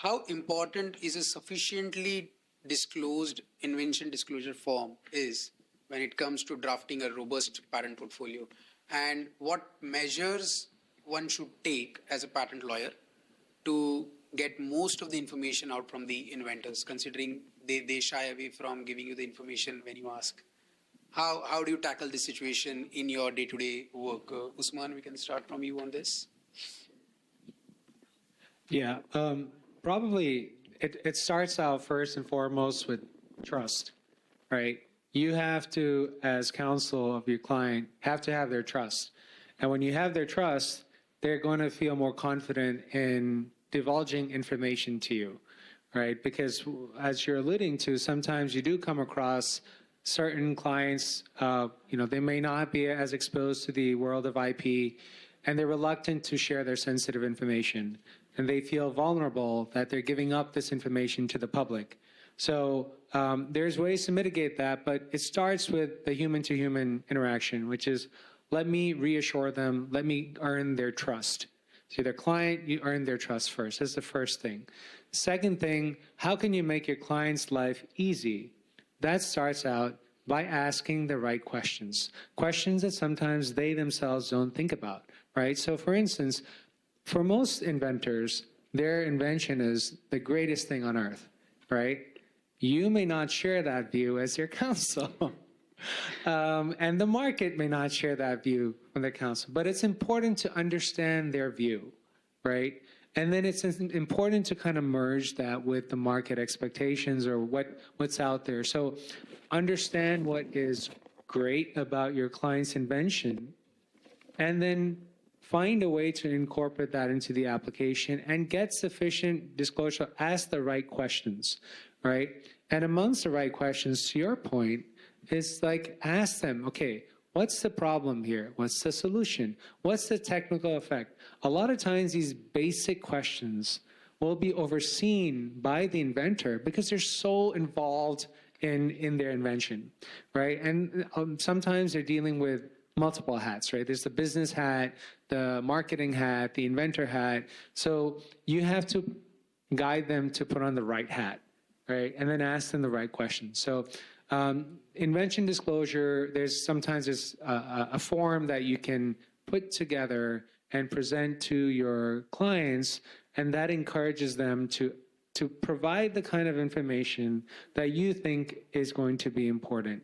how important is a sufficiently disclosed invention disclosure form is when it comes to drafting a robust patent portfolio, and what measures one should take as a patent lawyer to get most of the information out from the inventors, considering they shy away from giving you the information when you ask. How do you tackle this situation in your day-to-day work? Usman, we can start from you on this. Yeah, probably it starts out first and foremost with trust, right? You have to, as counsel of your client, have to have their trust. And when you have their trust, they're going to feel more confident in divulging information to you, right? Because as you're alluding to, sometimes you do come across certain clients, they may not be as exposed to the world of IP, and they're reluctant to share their sensitive information. And they feel vulnerable that they're giving up this information to the public. So there's ways to mitigate that, but it starts with the human-to-human interaction, which is let me reassure them, let me earn their trust. So their client, you earn their trust first. That's the first thing. Second thing, how can you make your client's life easy? That starts out by asking the right questions. Questions that sometimes they themselves don't think about, right? So for instance, for most inventors, their invention is the greatest thing on earth, right? You may not share that view as your counsel. And the market may not share that view from the counsel. But it's important to understand their view, right? And then it's important to kind of merge that with the market expectations or what's out there. So understand what is great about your client's invention, and then find a way to incorporate that into the application and get sufficient disclosure. Ask the right questions, right? And amongst the right questions, to your point, is like ask them, okay, what's the problem here? What's the solution? What's the technical effect? A lot of times these basic questions will be overseen by the inventor because they're so involved in their invention, right? And sometimes they're dealing with multiple hats, right? There's the business hat, the marketing hat, the inventor hat. So you have to guide them to put on the right hat, right? And then ask them the right questions. So invention disclosure, sometimes there's a form that you can put together and present to your clients, and that encourages them to provide the kind of information that you think is going to be important.